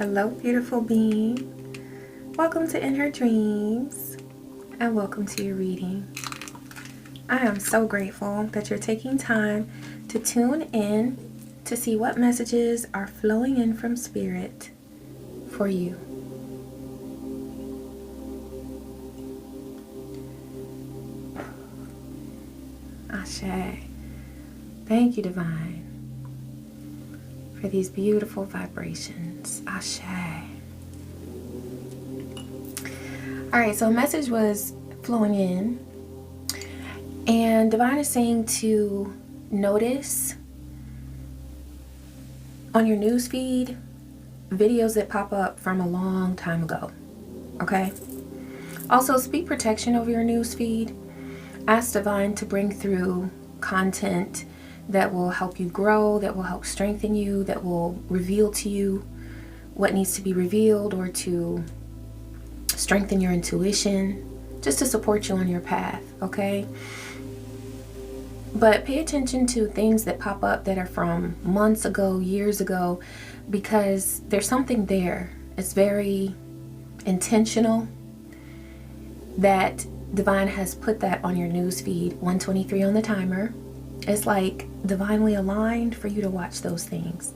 Hello, beautiful being. Welcome to In Her Dreams, and welcome to your reading. I am so grateful that you're taking time to tune in to see what messages are flowing in from Spirit for you. Ashe. Thank you, Divine, for these beautiful vibrations. Ashe. Alright, so a message was flowing in, and Divine is saying to notice on your news feed videos that pop up from a long time ago. Okay? Also, speak protection over your news feed. Ask Divine to bring through content that will help you grow, that will help strengthen you, that will reveal to you what needs to be revealed, or to strengthen your intuition, just to support you on your path, okay? But pay attention to things that pop up that are from months ago, years ago, because there's something there. It's very intentional that Divine has put that on your news feed. 123 on the timer. It's like divinely aligned for you to watch those things,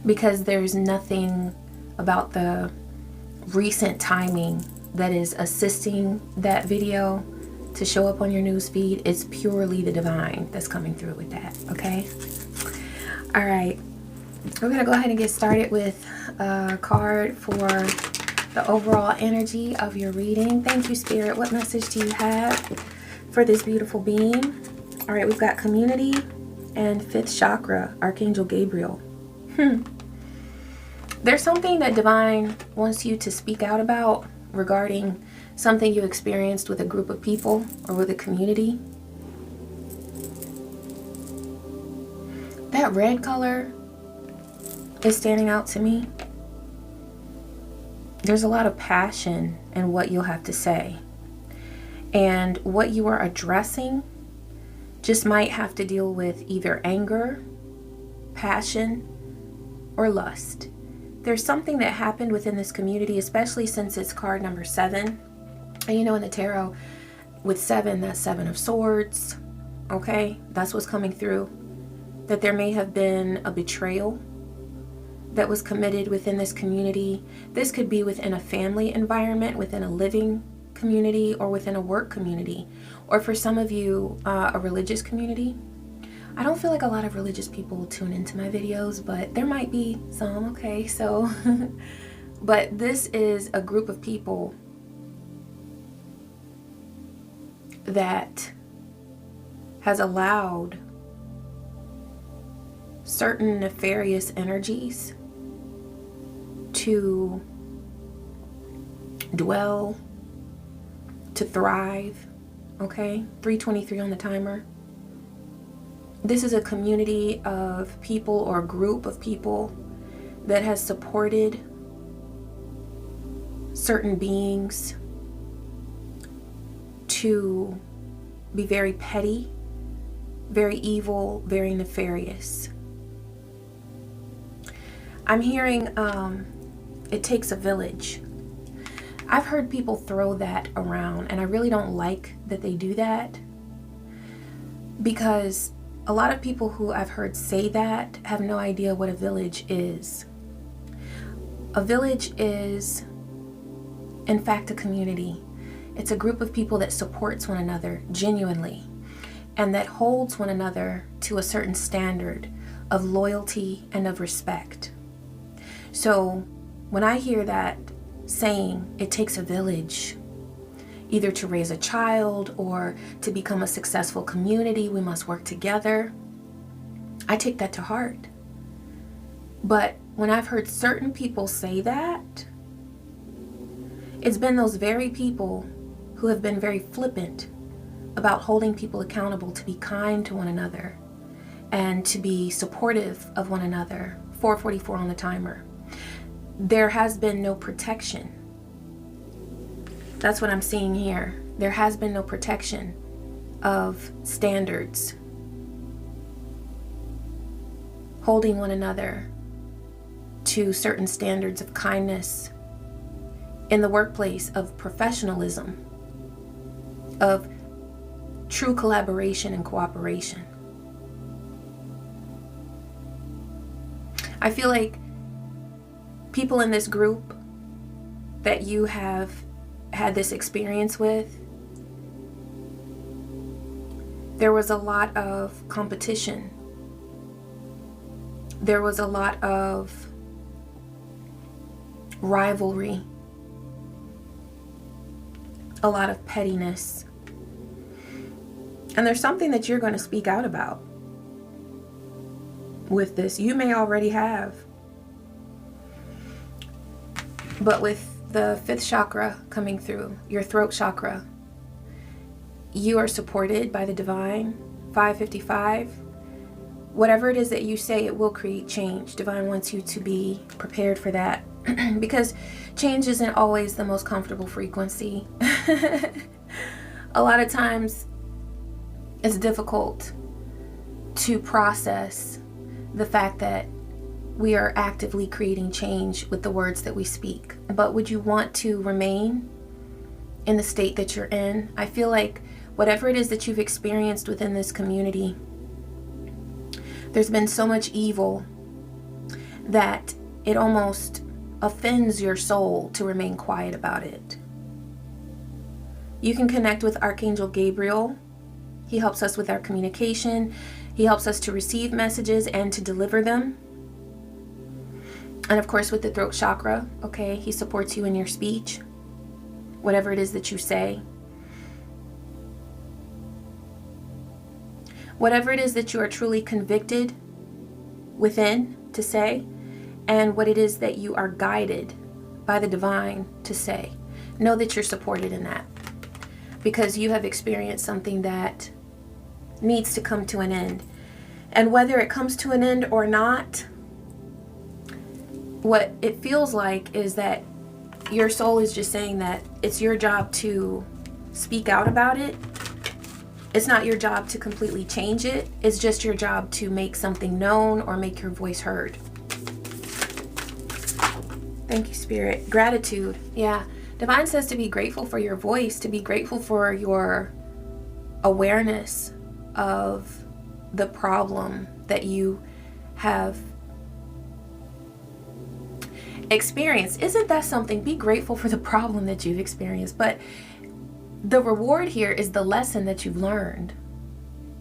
because there's nothing about the recent timing that is assisting that video to show up on your news feed. It's purely the Divine that's coming through with that, okay? All right, we're gonna go ahead and get started with a card for the overall energy of your reading. Thank you, Spirit. What message do you have for this beautiful being? All right, we've got community and 5th chakra, Archangel Gabriel. There's something that Divine wants you to speak out about regarding something you experienced with a group of people or with a community. That red color is standing out to me. There's a lot of passion in what you'll have to say. And what you are addressing just might have to deal with either anger, passion, or lust. There's something that happened within this community, especially since it's card number 7. And you know, in the tarot, with 7, that's 7 of swords. Okay, that's what's coming through. That there may have been a betrayal that was committed within this community. This could be within a family environment, within a living community, or within a work community, or for some of you, a religious community. I don't feel like a lot of religious people tune into my videos, but there might be some, okay? So, but this is a group of people that has allowed certain nefarious energies to dwell, to thrive, okay? 323 on the timer. This is a community of people, or a group of people, that has supported certain beings to be very petty, very evil, very nefarious. I'm hearing it takes a village. I've heard people throw that around, and I really don't like that they do that, because a lot of people who I've heard say that have no idea what a village is. A village is, in fact, a community. It's a group of people that supports one another genuinely, and that holds one another to a certain standard of loyalty and of respect. So when I hear that saying, it takes a village, either to raise a child or to become a successful community, we must work together, I take that to heart. But when I've heard certain people say that, it's been those very people who have been very flippant about holding people accountable to be kind to one another and to be supportive of one another. 444 on the timer. There has been no protection. That's what I'm seeing here. There has been no protection of standards, holding one another to certain standards of kindness in the workplace, of professionalism, of true collaboration and cooperation. I feel like people in this group that you have had this experience with, there was a lot of competition. There was a lot of rivalry, a lot of pettiness. And there's something that you're going to speak out about with this. You may already have. But with the 5th chakra coming through, your throat chakra, you are supported by the divine. 555. Whatever it is that you say, it will create change. Divine wants you to be prepared for that. Because change isn't always the most comfortable frequency. A lot of times it's difficult to process the fact that we are actively creating change with the words that we speak. But would you want to remain in the state that you're in? I feel like whatever it is that you've experienced within this community, there's been so much evil that it almost offends your soul to remain quiet about it. You can connect with Archangel Gabriel. He helps us with our communication. He helps us to receive messages and to deliver them. And of course with the throat chakra, okay, he supports you in your speech, whatever it is that you say. Whatever it is that you are truly convicted within to say, and what it is that you are guided by the divine to say. Know that you're supported in that, because you have experienced something that needs to come to an end. And whether it comes to an end or not, what it feels like is that your soul is just saying that it's your job to speak out about it. It's not your job to completely change it. It's just your job to make something known or make your voice heard. Thank you, Spirit. Gratitude. Yeah. Divine says to be grateful for your voice, to be grateful for your awareness of the problem that you have experienced. Isn't that something? Be grateful for the problem that you've experienced. But the reward here is the lesson that you've learned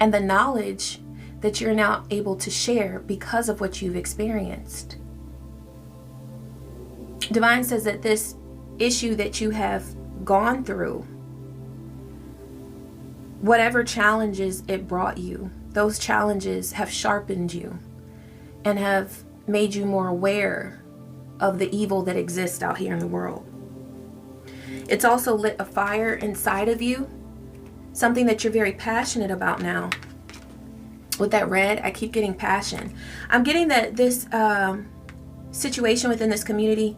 and the knowledge that you're now able to share because of what you've experienced. Divine says that this issue that you have gone through, whatever challenges it brought you, those challenges have sharpened you and have made you more aware of the evil that exists out here in the world. It's also lit a fire inside of you, something that you're very passionate about now. With that red, I keep getting passion. I'm getting that this situation within this community,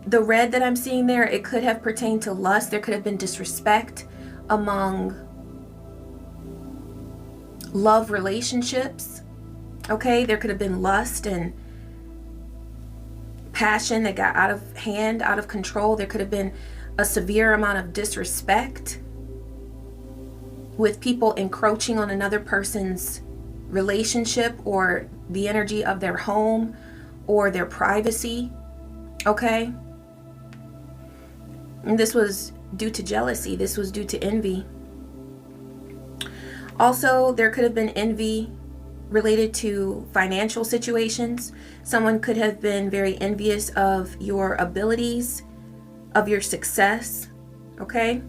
the red that I'm seeing there, it could have pertained to lust. There could have been disrespect among love relationships. Okay, there could have been lust and passion that got out of hand, out of control. There could have been a severe amount of disrespect with people encroaching on another person's relationship or the energy of their home or their privacy. Okay? And this was due to jealousy. This was due to envy. Also, there could have been envy related to financial situations. Someone could have been very envious of your abilities, of your success, okay?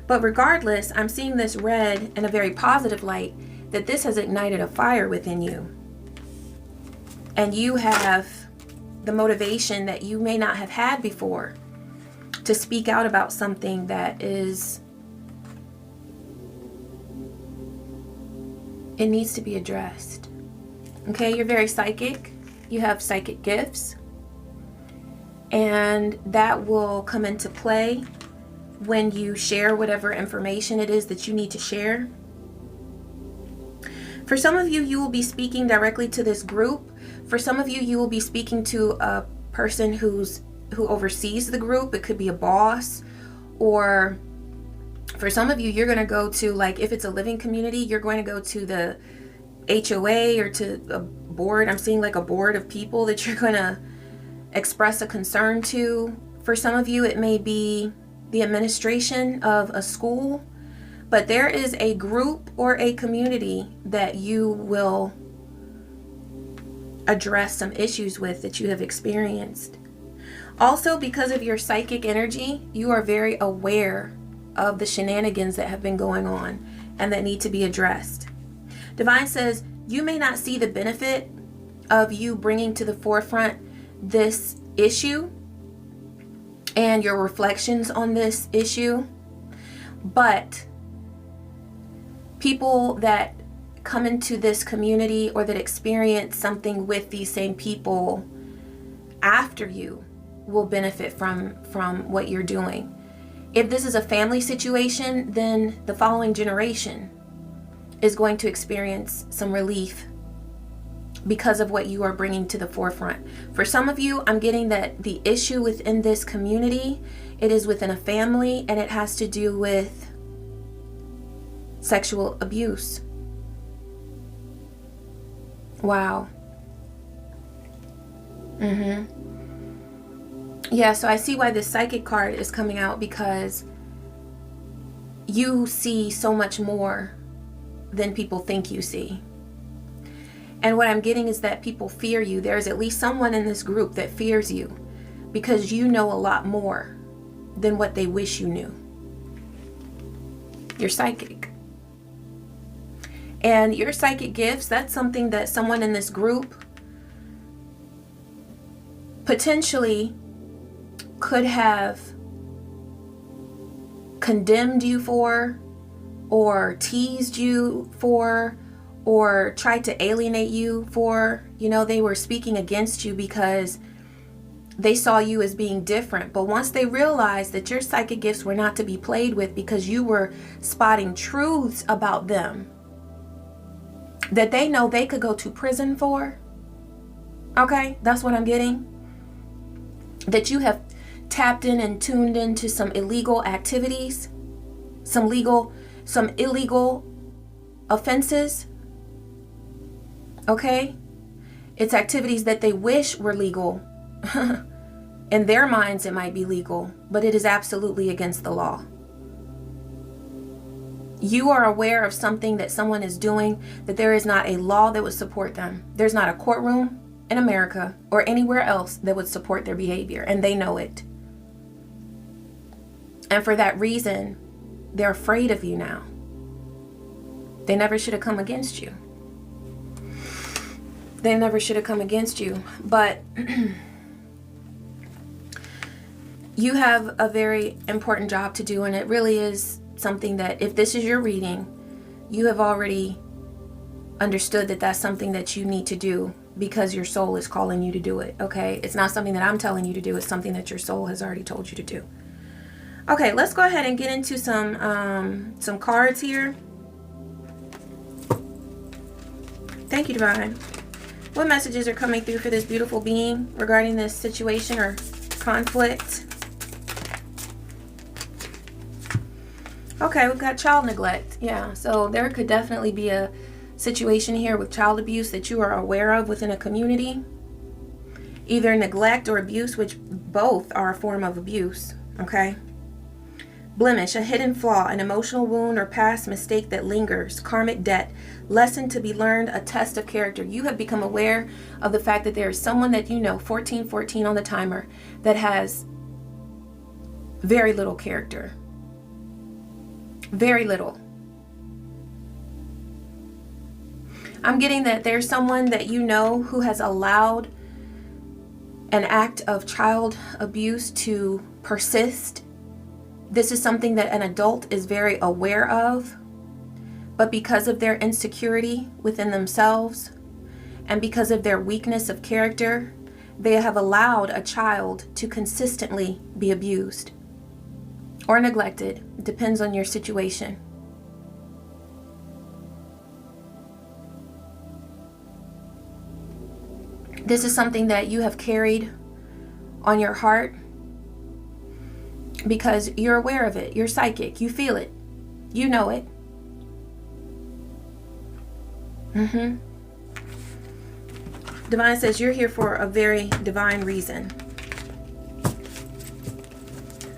But regardless, I'm seeing this red in a very positive light, that this has ignited a fire within you. And you have the motivation that you may not have had before to speak out about something that is, it needs to be addressed. Okay, you're very psychic. You have psychic gifts. And that will come into play when you share whatever information it is that you need to share. For some of you, you will be speaking directly to this group. For some of you, you will be speaking to a person who oversees the group. It could be a boss, or for some of you, you're going to go to, like, if it's a living community, you're going to go to the HOA or to a board. I'm seeing like a board of people that you're going to express a concern to. For some of you, it may be the administration of a school, but there is a group or a community that you will address some issues with that you have experienced. Also, because of your psychic energy, you are very aware of the shenanigans that have been going on and that need to be addressed. Divine says you may not see the benefit of you bringing to the forefront this issue and your reflections on this issue, but people that come into this community or that experience something with these same people after you will benefit from what you're doing. If this is a family situation, then the following generation is going to experience some relief because of what you are bringing to the forefront. For some of you, I'm getting that the issue within this community, it is within a family, and it has to do with sexual abuse. Wow. Yeah, so I see why this psychic card is coming out, because you see so much more than people think you see. And what I'm getting is that people fear you. There's at least someone in this group that fears you because you know a lot more than what they wish you knew. You're psychic. And your psychic gifts, that's something that someone in this group potentially could have condemned you for, or teased you for, or tried to alienate you for. You know, they were speaking against you because they saw you as being different. But once they realized that your psychic gifts were not to be played with, because you were spotting truths about them that they know they could go to prison for. Okay, that's what I'm getting. That you have tapped in and tuned into some illegal activities, some illegal offenses. Okay? It's activities that they wish were legal. In their minds, it might be legal, but it is absolutely against the law. You are aware of something that someone is doing, that there is not a law that would support them. There's not a courtroom in America or anywhere else that would support their behavior, and they know it. And for that reason, they're afraid of you now. They never should have come against you. They never should have come against you. But you have a very important job to do, and it really is something that, if this is your reading, you have already understood that that's something that you need to do because your soul is calling you to do it. Okay? It's not something that I'm telling you to do. It's something that your soul has already told you to do. Okay, let's go ahead and get into some cards here. Thank you, Divine. What messages are coming through for this beautiful being regarding this situation or conflict? Okay, we've got child neglect. Yeah, so there could definitely be a situation here with child abuse that you are aware of within a community. Either neglect or abuse, which both are a form of abuse. Okay. Blemish, a hidden flaw, an emotional wound or past mistake that lingers, karmic debt, lesson to be learned, a test of character. You have become aware of the fact that there is someone that you know, 1414 on the timer, that has very little character. Very little. I'm getting that there's someone that you know who has allowed an act of child abuse to persist. This is something that an adult is very aware of, but because of their insecurity within themselves and because of their weakness of character, they have allowed a child to consistently be abused or neglected. It depends on your situation. This is something that you have carried on your heart because you're aware of it. You're psychic. You feel it. You know it. Divine says you're here for a very divine reason.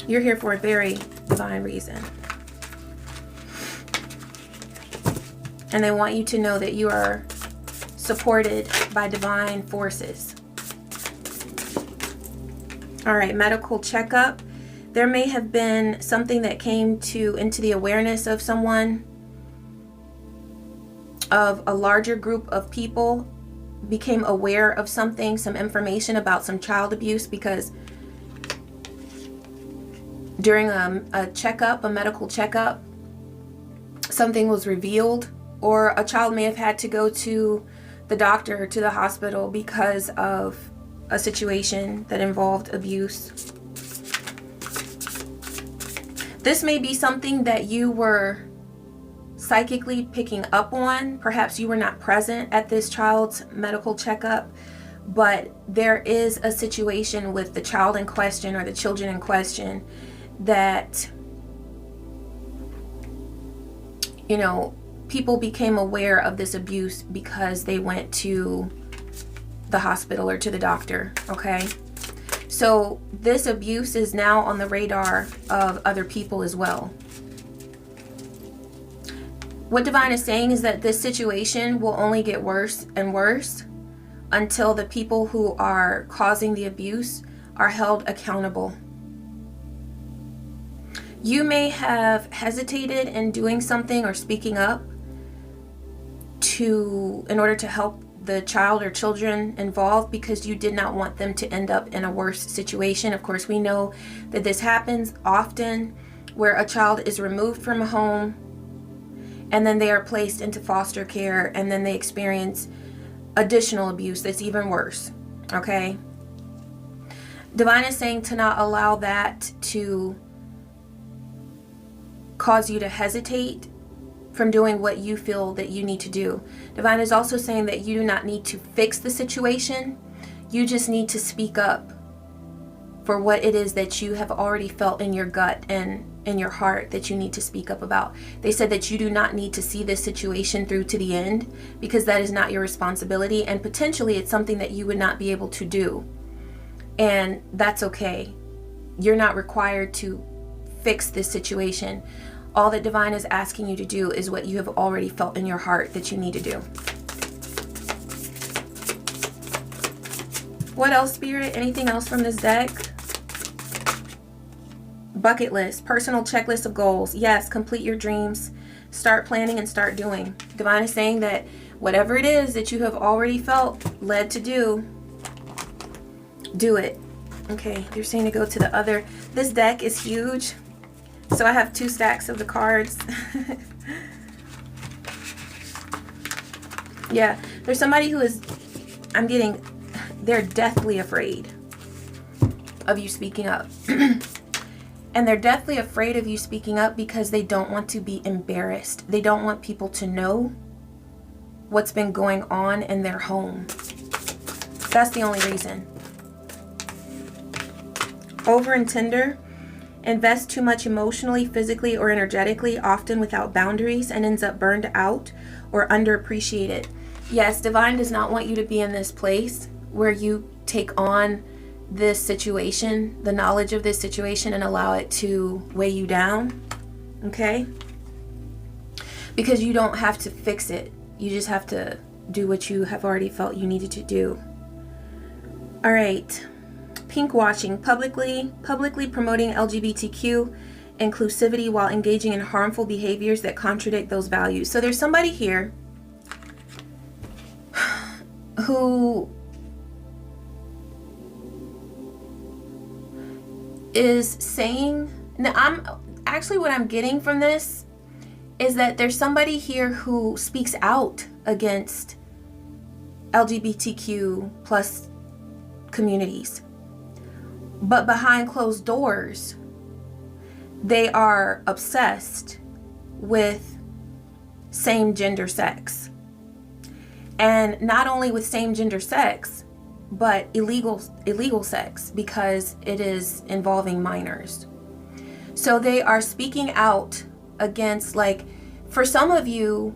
You're here for a very divine reason. And they want you to know that you are supported by divine forces. All right, medical checkup. There may have been something that came into the awareness of someone, of a larger group of people, became aware of something, some information about some child abuse, because during a checkup, a medical checkup, something was revealed, or a child may have had to go to the doctor or to the hospital because of a situation that involved abuse. This may be something that you were psychically picking up on. Perhaps you were not present at this child's medical checkup, but there is a situation with the child in question or the children in question that, you know, people became aware of this abuse because they went to the hospital or to the doctor, okay? So this abuse is now on the radar of other people as well. What Divine is saying is that this situation will only get worse and worse until the people who are causing the abuse are held accountable. You may have hesitated in doing something or speaking up in order to help the child or children involved because you did not want them to end up in a worse situation. Of course, we know that this happens often where a child is removed from a home and then they are placed into foster care and then they experience additional abuse that's even worse, okay? Divine is saying to not allow that to cause you to hesitate from doing what you feel that you need to do. Divine is also saying that you do not need to fix the situation. You just need to speak up for what it is that you have already felt in your gut and in your heart that you need to speak up about. They said that you do not need to see this situation through to the end because that is not your responsibility, and potentially it's something that you would not be able to do. And that's okay. You're not required to fix this situation. All that Divine is asking you to do is what you have already felt in your heart that you need to do. What else, Spirit? Anything else from this deck? Bucket list, personal checklist of goals. Yes, complete your dreams. Start planning and start doing. Divine is saying that whatever it is that you have already felt led to do, do it. Okay, they're saying to go to the other. This deck is huge. So I have 2 stacks of the cards. Yeah, there's somebody who is, they're deathly afraid of you speaking up. And they're deathly afraid of you speaking up because they don't want to be embarrassed. They don't want people to know what's been going on in their home. That's the only reason. Over and tender. Invest too much emotionally, physically, or energetically, often without boundaries, and ends up burned out or underappreciated. Yes, Divine does not want you to be in this place where you take on this situation, the knowledge of this situation, and allow it to weigh you down, okay? Because you don't have to fix it. You just have to do what you have already felt you needed to do. All right. Pink washing, publicly promoting LGBTQ inclusivity while engaging in harmful behaviors that contradict those values. So there's somebody here who is saying, now what I'm getting from this is that there's somebody here who speaks out against LGBTQ plus communities. But behind closed doors, they are obsessed with same gender sex. And not only with same gender sex, but illegal sex, because it is involving minors. So they are speaking out against, like, for some of you,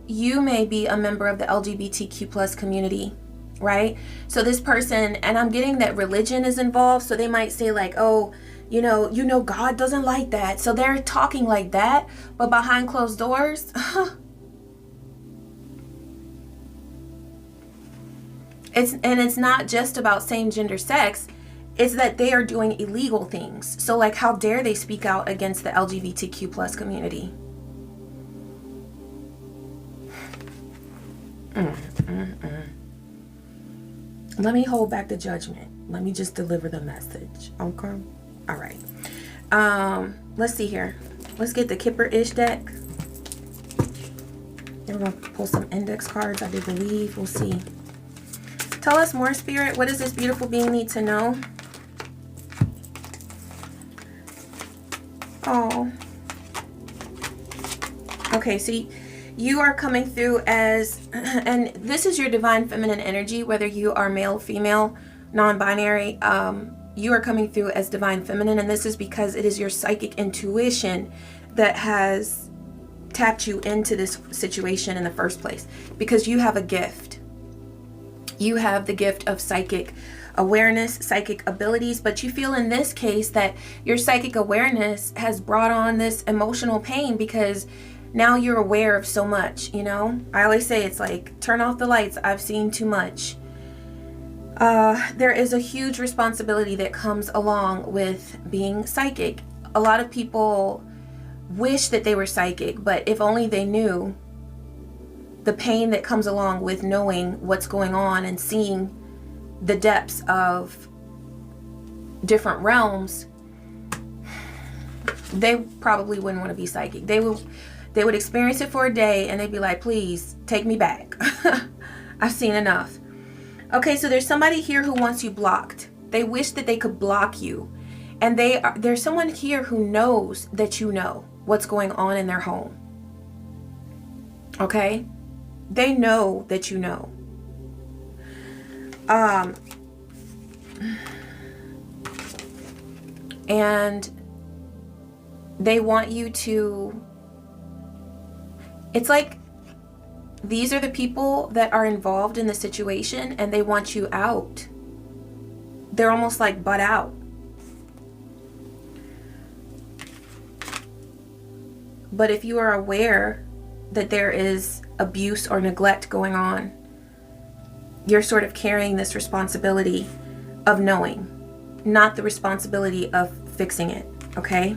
you may be a member of the LGBTQ plus community, right? So this person, and I'm getting that religion is involved, so they might say like, oh, you know, God doesn't like that. So they're talking like that, but behind closed doors, it's not just about same gender sex. It's that they are doing illegal things. So like, how dare they speak out against the LGBTQ plus community? Let me hold back the judgment. Let me just deliver the message. Okay. All right. Let's see here. Let's get the Kipper-ish deck. We're going to pull some index cards, I do believe. We'll see. Tell us more, Spirit. What does this beautiful being need to know? Oh. Okay, so you are coming through as, and this is your divine feminine energy, whether you are male, female, non-binary, you are coming through as divine feminine, and this is because it is your psychic intuition that has tapped you into this situation in the first place, because you have a gift. You have the gift of psychic awareness, psychic abilities, but you feel in this case that your psychic awareness has brought on this emotional pain because now you're aware of so much, you know? I always say it's like, turn off the lights, I've seen too much. There is a huge responsibility that comes along with being psychic. A lot of people wish that they were psychic, but if only they knew the pain that comes along with knowing what's going on and seeing the depths of different realms, they probably wouldn't want to be psychic. They would experience it for a day and they'd be like, please take me back. I've seen enough. Okay, so there's somebody here who wants you blocked. They wish that they could block you. And there's someone here who knows that you know what's going on in their home. Okay? They know that you know. And they want you to, it's like these are the people that are involved in the situation and they want you out. They're almost like butt out. But if you are aware that there is abuse or neglect going on, you're sort of carrying this responsibility of knowing, not the responsibility of fixing it, okay?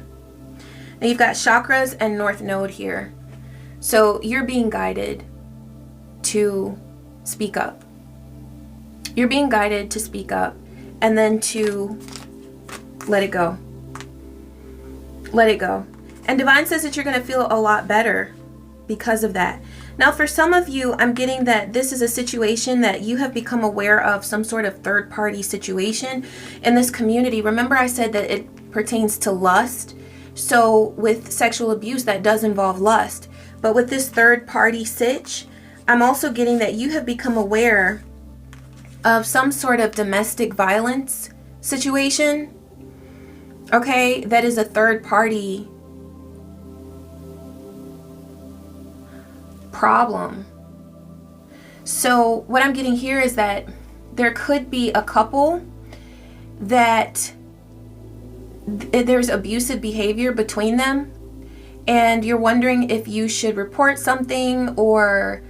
Now you've got chakras and North Node here. So you're being guided to speak up. You're being guided to speak up and then to let it go. Let it go. And Divine says that you're going to feel a lot better because of that. Now, for some of you, I'm getting that this is a situation that you have become aware of, some sort of third-party situation in this community. Remember I said that it pertains to lust. So with sexual abuse, that does involve lust. But with this third-party sitch, I'm also getting that you have become aware of some sort of domestic violence situation, okay, that is a third-party problem. So what I'm getting here is that there could be a couple that there's abusive behavior between them, and you're wondering if you should report something or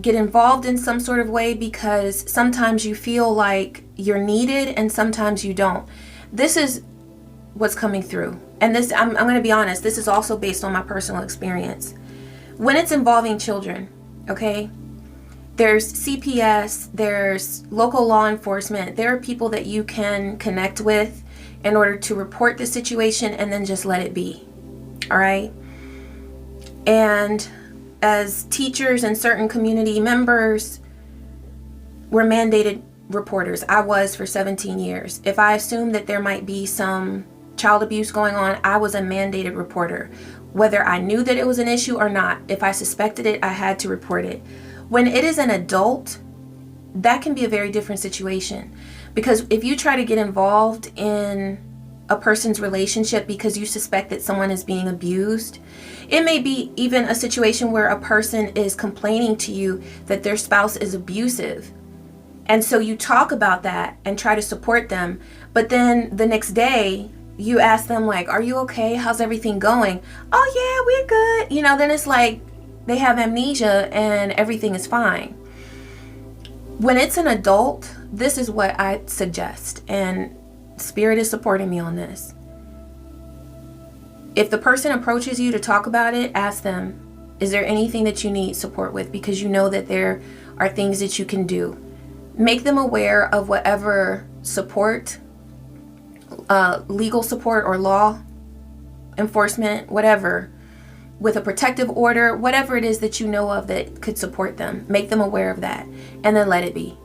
get involved in some sort of way, because sometimes you feel like you're needed and sometimes you don't. This is what's coming through. And this, I'm going to be honest, this is also based on my personal experience. When it's involving children, okay, there's CPS, there's local law enforcement, there are people that you can connect with in order to report the situation and then just let it be, all right? And as teachers and certain community members, we're mandated reporters. I was for 17 years. If I assumed that there might be some child abuse going on, I was a mandated reporter. Whether I knew that it was an issue or not, if I suspected it, I had to report it. When it is an adult that can be a very different situation. Because if you try to get involved in a person's relationship because you suspect that someone is being abused, it may be even a situation where a person is complaining to you that their spouse is abusive. And so you talk about that and try to support them. But then the next day you ask them like, are you okay? How's everything going? Oh yeah, we're good. You know, then it's like they have amnesia and everything is fine. When it's an adult, this is what I suggest. And Spirit is supporting me on this. If the person approaches you to talk about it, ask them, is there anything that you need support with? Because you know that there are things that you can do. Make them aware of whatever support, legal support or law enforcement, whatever, with a protective order, whatever it is that you know of that could support them. Make them aware of that and then let it be.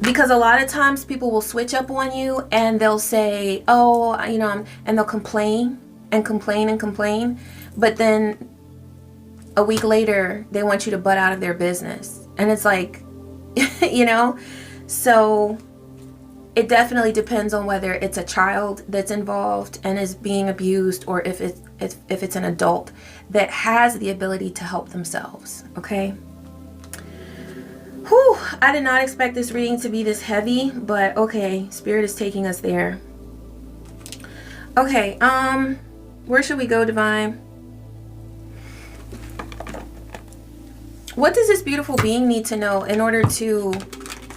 Because a lot of times people will switch up on you and they'll say, oh, you know, and they'll complain and complain and complain. But then a week later, they want you to butt out of their business. And it's like, you know, so it definitely depends on whether it's a child that's involved and is being abused, or if it's an adult that has the ability to help themselves. Okay. Whew, I did not expect this reading to be this heavy, but okay, Spirit is taking us there. Okay, where should we go, Divine? What does this beautiful being need to know in order to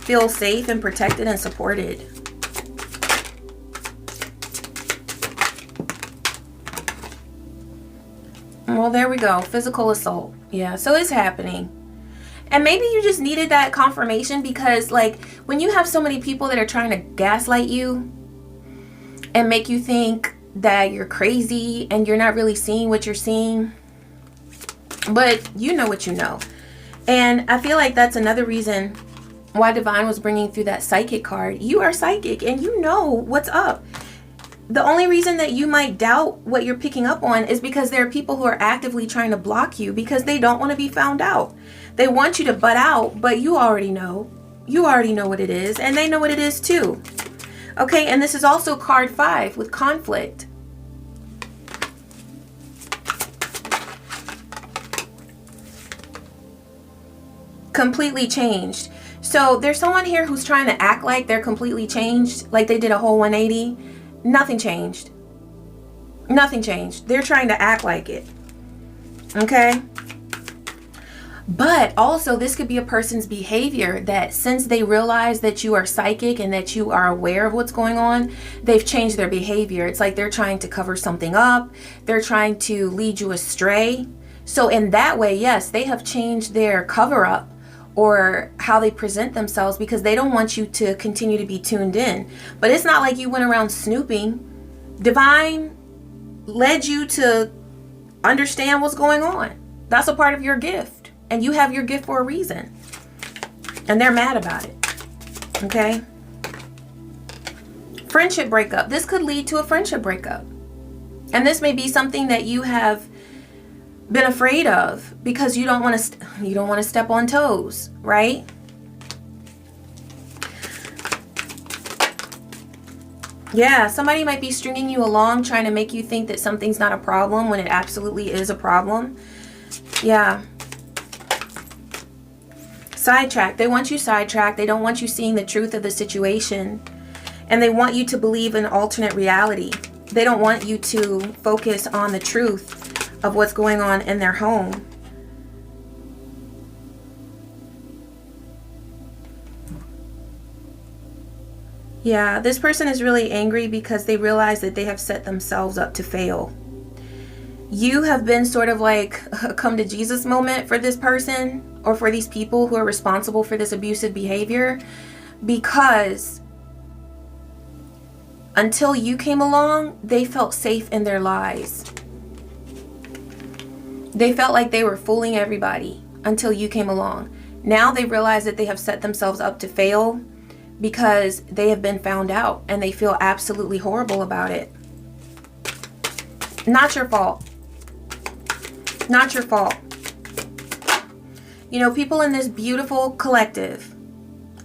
feel safe and protected and supported? Well, there we go. Physical assault. Yeah, so it's happening. And maybe you just needed that confirmation, because like when you have so many people that are trying to gaslight you and make you think that you're crazy and you're not really seeing what you're seeing, but you know what you know. And I feel like that's another reason why Divine was bringing through that psychic card. You are psychic and you know what's up. The only reason that you might doubt what you're picking up on is because there are people who are actively trying to block you because they don't want to be found out. They want you to butt out, but you already know. You already know what it is, and they know what it is too. Okay, and this is also card 5 with conflict. Completely changed. So there's someone here who's trying to act like they're completely changed, like they did a whole 180. Nothing changed. Nothing changed. They're trying to act like it. Okay? But also this could be a person's behavior that since they realize that you are psychic and that you are aware of what's going on, they've changed their behavior. It's like they're trying to cover something up. They're trying to lead you astray. So in that way, yes, they have changed their cover up or how they present themselves because they don't want you to continue to be tuned in. But it's not like you went around snooping. Divine led you to understand what's going on. That's a part of your gift. And you have your gift for a reason. And they're mad about it. Okay? Friendship breakup. This could lead to a friendship breakup. And this may be something that you have been afraid of because you don't want to step on toes, right? Yeah, somebody might be stringing you along trying to make you think that something's not a problem when it absolutely is a problem. Yeah. Sidetracked. They want you sidetracked. They don't want you seeing the truth of the situation. And they want you to believe in alternate reality. They don't want you to focus on the truth of what's going on in their home. Yeah, this person is really angry because they realize that they have set themselves up to fail. You have been sort of like a come to Jesus moment for this person or for these people who are responsible for this abusive behavior, because until you came along, they felt safe in their lies. They felt like they were fooling everybody until you came along. Now they realize that they have set themselves up to fail because they have been found out and they feel absolutely horrible about it. Not your fault. Not your fault. You know, people in this beautiful collective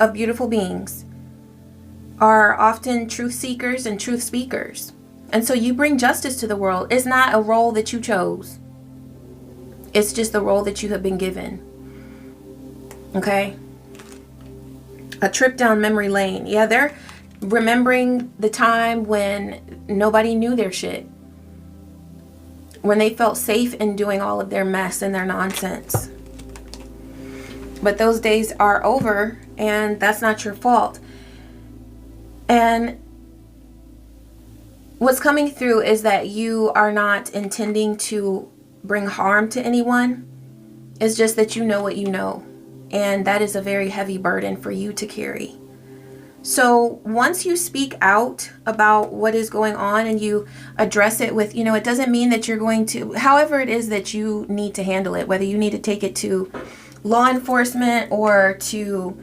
of beautiful beings are often truth seekers and truth speakers. And so you bring justice to the world. It's not a role that you chose. It's just the role that you have been given. Okay? A trip down memory lane. Yeah, they're remembering the time when nobody knew their shit. When they felt safe in doing all of their mess and their nonsense. But those days are over, and that's not your fault. And what's coming through is that you are not intending to bring harm to anyone. It's just that you know what you know. And that is a very heavy burden for you to carry. So once you speak out about what is going on and you address it with, you know, it doesn't mean that you're going to, however it is that you need to handle it, whether you need to take it to law enforcement or to,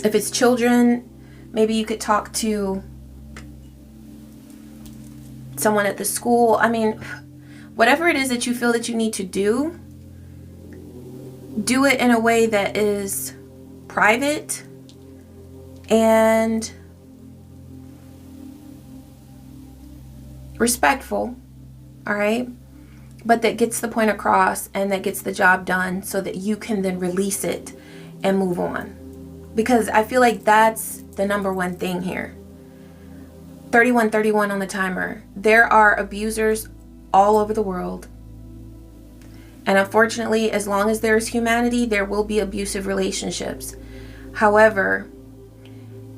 if it's children, maybe you could talk to someone at the school. I mean, whatever it is that you feel that you need to do it in a way that is private and respectful, all right? But that gets the point across and that gets the job done so that you can then release it and move on. Because I feel like that's the number one thing here. 3131 on the timer. There are abusers all over the world. And unfortunately, as long as there is humanity, there will be abusive relationships. However,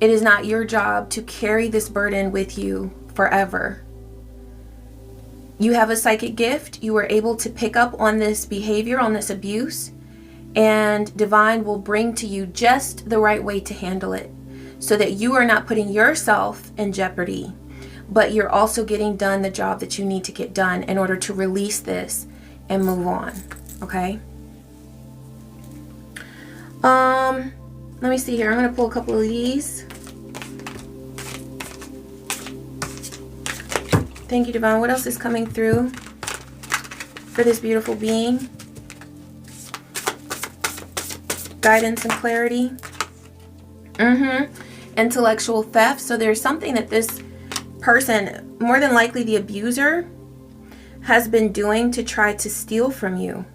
it is not your job to carry this burden with you forever. You have a psychic gift. You are able to pick up on this behavior, on this abuse, and divine will bring to you just the right way to handle it so that you are not putting yourself in jeopardy, but you're also getting done the job that you need to get done in order to release this and move on. Okay? Let me see here. I'm going to pull a couple of these. Thank you, Divine. What else is coming through for this beautiful being? Guidance and clarity. Intellectual theft. So there's something that this person, more than likely the abuser, has been doing to try to steal from you.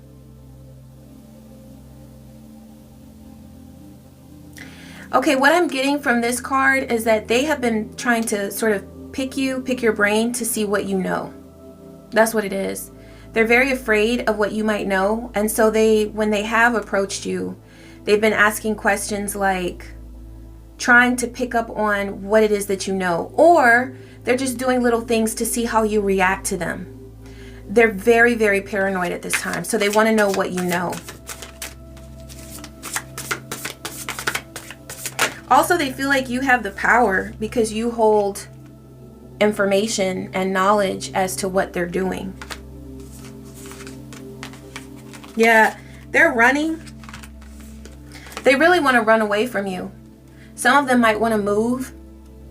Okay, what I'm getting from this card is that they have been trying to sort of pick your brain to see what you know. That's what it is. They're very afraid of what you might know. And so when they have approached you, they've been asking questions like trying to pick up on what it is that you know. Or they're just doing little things to see how you react to them. They're very, very paranoid at this time. So they want to know what you know. Also, they feel like you have the power because you hold information and knowledge as to what they're doing. Yeah, they're running. They really want to run away from you. Some of them might want to move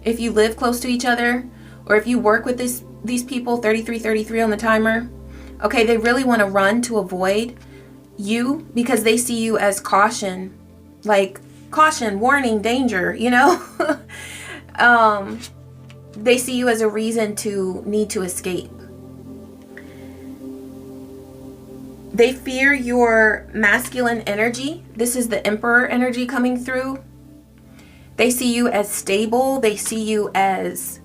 if you live close to each other, or if you work with these people, 3333 on the timer. Okay, they really want to run to avoid you because they see you as caution, like caution, warning, danger, you know? They see you as a reason to need to escape. They fear your masculine energy. This is the Emperor energy coming through. They see you as stable. They see you as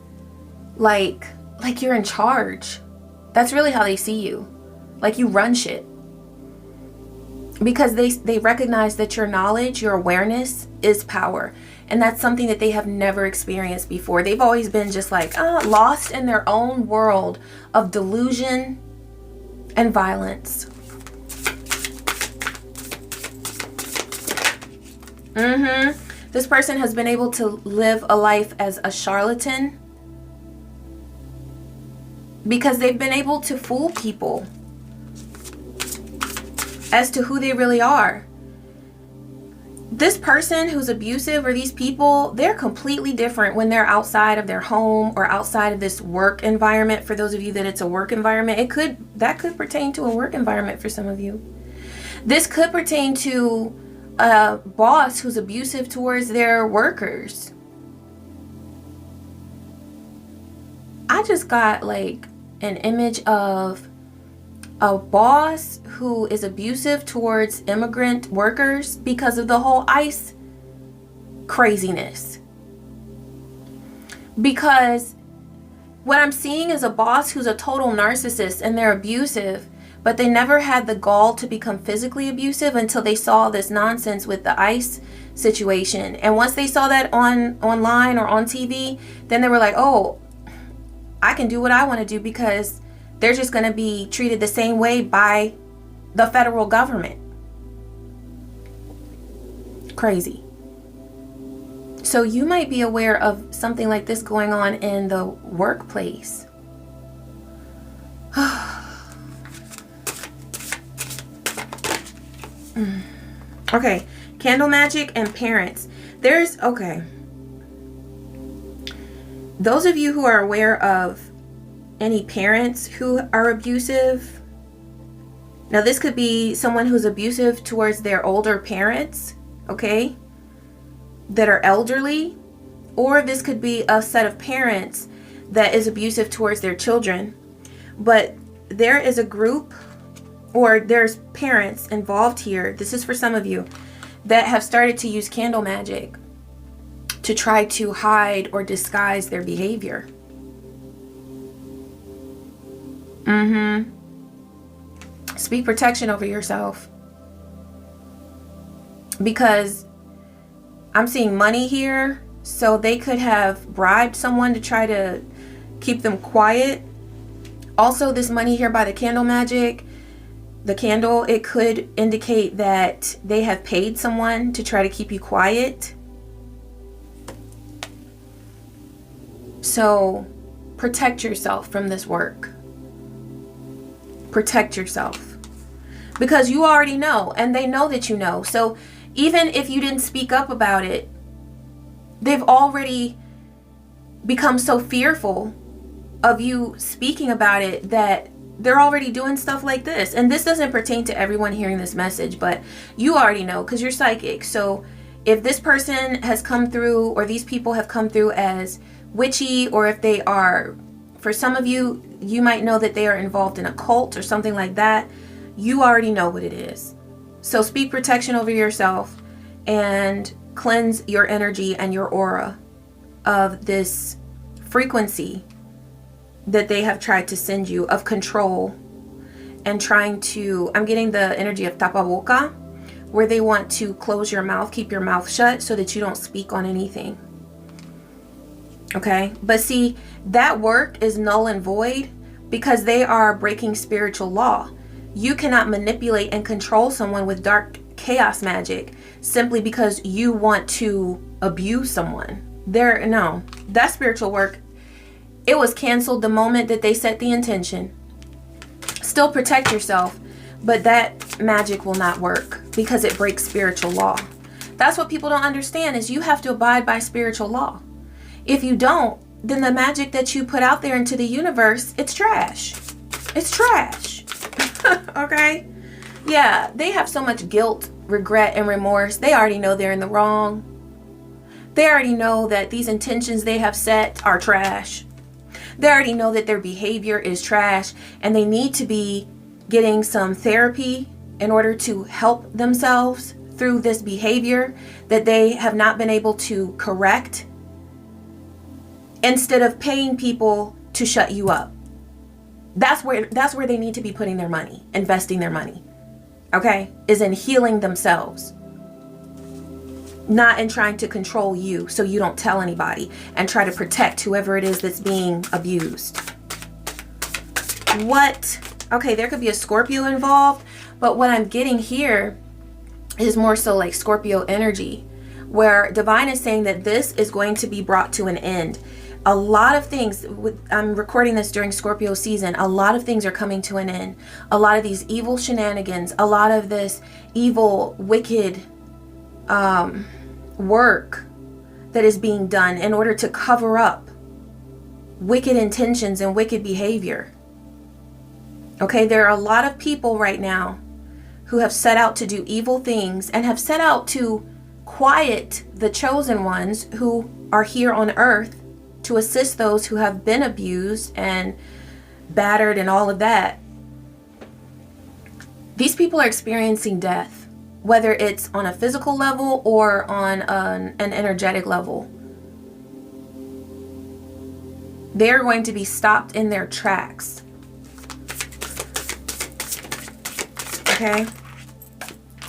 like you're in charge. That's really how they see you. Like you run shit. Because they recognize that your knowledge, your awareness is power. And that's something that they have never experienced before. They've always been just like lost in their own world of delusion and violence. This person has been able to live a life as a charlatan because they've been able to fool people as to who they really are. this person who's abusive, or these people, they're completely different when they're outside of their home or outside of this work environment. For those of you that it's a work environment, that could pertain to a work environment for some of you. This could pertain to a boss who's abusive towards their workers. I just got like an image of a boss who is abusive towards immigrant workers because of the whole ICE craziness. Because what I'm seeing is a boss who's a total narcissist, and they're abusive, but they never had the gall to become physically abusive until they saw this nonsense with the ICE situation. And once they saw that online or on TV, then they were like, oh, I can do what I want to do, because they're just going to be treated the same way by the federal government. Crazy. So you might be aware of something like this going on in the workplace. Okay, Candle Magick and parents. Okay. Those of you who are aware of any parents who are abusive, now this could be someone who's abusive towards their older parents, okay, that are elderly, or this could be a set of parents that is abusive towards their children. But there is a group, or there's parents involved here, this is for some of you, that have started to use Candle Magick to try to hide or disguise their behavior. Speak protection over yourself. Because I'm seeing money here, so they could have bribed someone to try to keep them quiet. Also, this money here by the Candle Magick, the candle, it could indicate that they have paid someone to try to keep you quiet. So protect yourself from this work. Protect yourself. Because you already know, and they know that you know. So even if you didn't speak up about it, they've already become so fearful of you speaking about it that they're already doing stuff like this. And this doesn't pertain to everyone hearing this message, but you already know because you're psychic. So if this person has come through, or these people have come through as witchy, or if they are, for some of you, you might know that they are involved in a cult or something like that. You already know what it is. So speak protection over yourself and cleanse your energy and your aura of this frequency that they have tried to send you of control and trying to, I'm getting the energy of tapaboca, where they want to close your mouth, keep your mouth shut so that you don't speak on anything. Okay, but see, that work is null and void because they are breaking spiritual law. You cannot manipulate and control someone with dark chaos magic simply because you want to abuse someone. No, that spiritual work, it was canceled the moment that they set the intention. Still protect yourself, but that magic will not work because it breaks spiritual law. That's what people don't understand, is you have to abide by spiritual law. If you don't, then the magic that you put out there into the universe, it's trash. It's trash. Okay? Yeah, they have so much guilt, regret, and remorse. They already know they're in the wrong. They already know that these intentions they have set are trash. They already know that their behavior is trash, and they need to be getting some therapy in order to help themselves through this behavior that they have not been able to correct, instead of paying people to shut you up. That's where they need to be putting their money, investing their money. Okay? Is in healing themselves. Not in trying to control you so you don't tell anybody and try to protect whoever it is that's being abused. What? Okay, there could be a Scorpio involved, but what I'm getting here is more so like Scorpio energy, where Divine is saying that this is going to be brought to an end. A lot of things, I'm recording this during Scorpio season, a lot of things are coming to an end. A lot of these evil shenanigans, a lot of this evil, wicked work that is being done in order to cover up wicked intentions and wicked behavior. Okay, there are a lot of people right now who have set out to do evil things and have set out to quiet the chosen ones who are here on earth to assist those who have been abused and battered and all of that. These people are experiencing death, whether it's on a physical level or on an energetic level. They're going to be stopped in their tracks. Okay?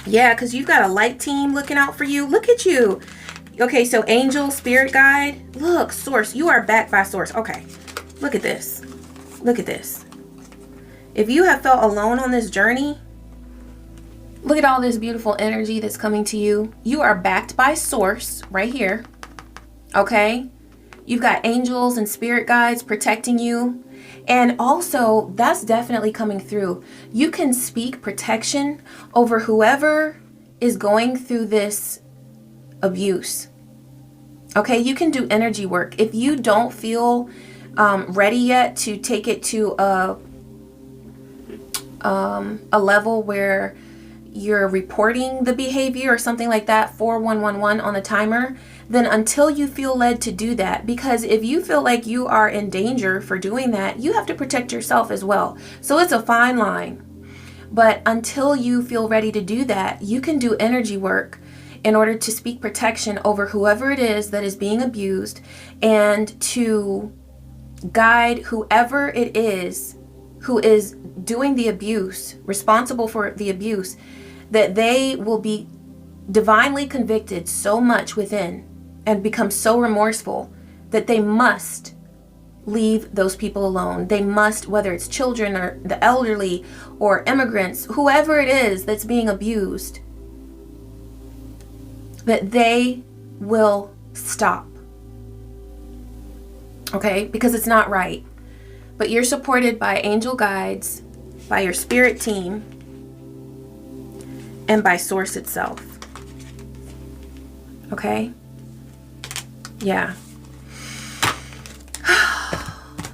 Yeah, because you've got a light team looking out for you. Look at you. Okay, so angel, spirit guide. Look, source. You are backed by source. Okay, look at this. Look at this. If you have felt alone on this journey, look at all this beautiful energy that's coming to you. You are backed by source right here. Okay? You've got angels and spirit guides protecting you. And also, that's definitely coming through. You can speak protection over whoever is going through this abuse. Okay, you can do energy work. If you don't feel ready yet to take it to a level where you're reporting the behavior or something like that, 4111 on the timer, then until you feel led to do that, because if you feel like you are in danger for doing that, you have to protect yourself as well. So it's a fine line. But until you feel ready to do that, you can do energy work in order to speak protection over whoever it is that is being abused and to guide whoever it is who is doing the abuse, responsible for the abuse, that they will be divinely convicted so much within and become so remorseful that they must leave those people alone. They must, whether it's children or the elderly or immigrants, whoever it is that's being abused, that they will stop. Okay? Because it's not right. But you're supported by angel guides, by your spirit team, and by source itself. Okay? Yeah.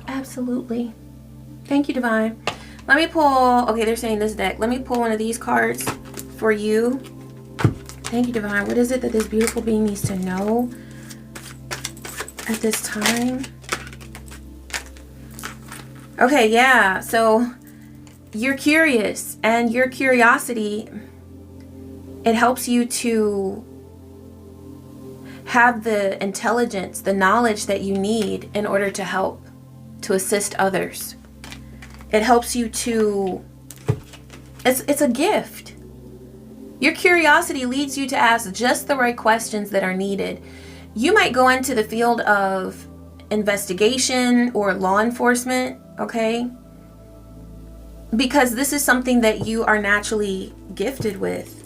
Absolutely. Thank you, Divine. Let me pull, okay, they're saying this deck. Let me pull one of these cards for you. Thank you, Divine. What is it that this beautiful being needs to know at this time? Okay, yeah. So you're curious, and your curiosity, it helps you to have the intelligence, the knowledge that you need in order to help, to assist others. It helps you to, it's a gift. Your curiosity leads you to ask just the right questions that are needed. You might go into the field of investigation or law enforcement, okay? Because this is something that you are naturally gifted with.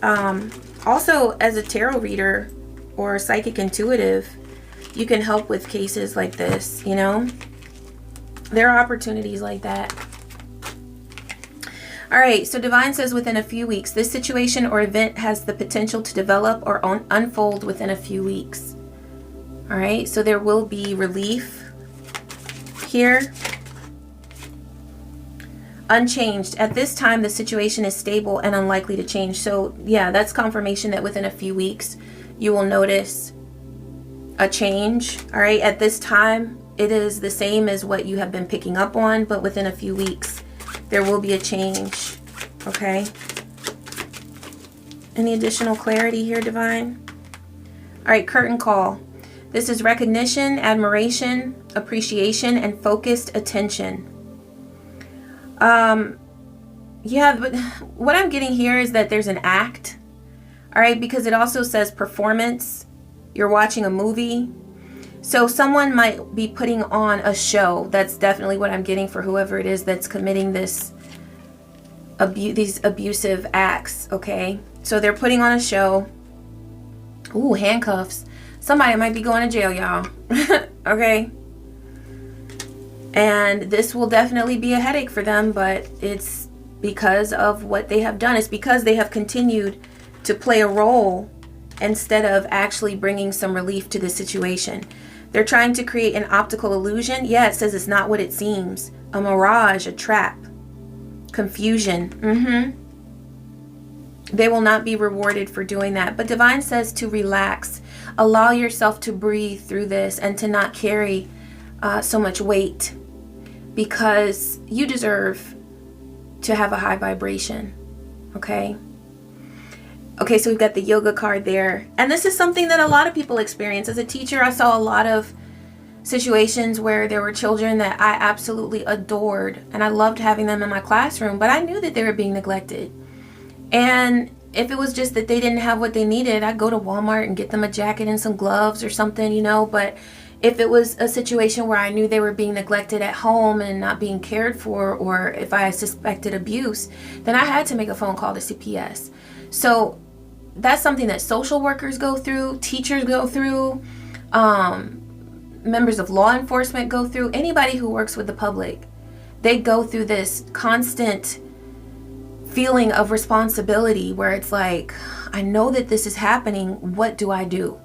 Also, as a tarot reader or psychic intuitive, you can help with cases like this, you know? There are opportunities like that. All right, so Divine says within a few weeks, this situation or event has the potential to develop or unfold within a few weeks. All right, so there will be relief here. Unchanged. At this time, the situation is stable and unlikely to change. So yeah, that's confirmation that within a few weeks, you will notice a change. All right, at this time, it is the same as what you have been picking up on, but within a few weeks, there will be a change. Okay. Any additional clarity here, Divine? All right, curtain call. This is recognition, admiration, appreciation, and focused attention. Yeah, but what I'm getting here is that there's an act. All right, because it also says performance. You're watching a movie. So someone might be putting on a show. That's definitely what I'm getting for whoever it is that's committing this these abusive acts, okay? So they're putting on a show. Ooh, handcuffs. Somebody might be going to jail, y'all. Okay? And this will definitely be a headache for them, but it's because of what they have done. It's because they have continued to play a role instead of actually bringing some relief to the situation. They're trying to create an optical illusion. Yeah, it says it's not what it seems. A mirage, a trap, confusion. They will not be rewarded for doing that. But Divine says to relax. Allow yourself to breathe through this and to not carry so much weight, because you deserve to have a high vibration. Okay? Okay, so we've got the yoga card there. And this is something that a lot of people experience. As a teacher, I saw a lot of situations where there were children that I absolutely adored, and I loved having them in my classroom, but I knew that they were being neglected. And if it was just that they didn't have what they needed, I'd go to Walmart and get them a jacket and some gloves or something, you know. But if it was a situation where I knew they were being neglected at home and not being cared for, or if I suspected abuse, then I had to make a phone call to CPS. So that's something that social workers go through, teachers go through, members of law enforcement go through, anybody who works with the public. They go through this constant feeling of responsibility where it's like, I know that this is happening. What do I do?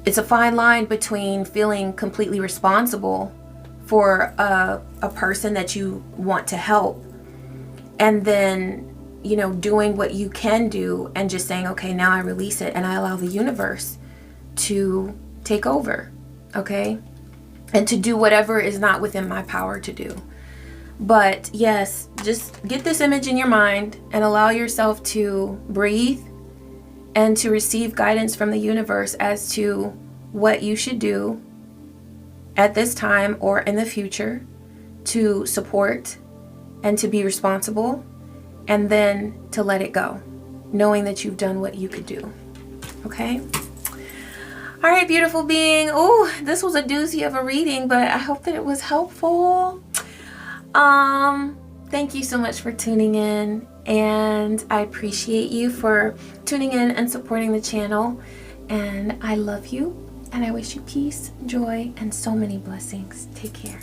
It's a fine line between feeling completely responsible for a person that you want to help, and then, you know, doing what you can do and just saying, okay, now I release it and I allow the universe to take over, okay? And to do whatever is not within my power to do. But yes, just get this image in your mind and allow yourself to breathe and to receive guidance from the universe as to what you should do at this time or in the future to support and to be responsible, and then to let it go, knowing that you've done what you could do. Okay? All right, beautiful being. Oh, this was a doozy of a reading, but I hope that it was helpful. Thank you so much for tuning in, and I appreciate you for tuning in and supporting the channel, and I love you, and I wish you peace, joy, and so many blessings. Take care.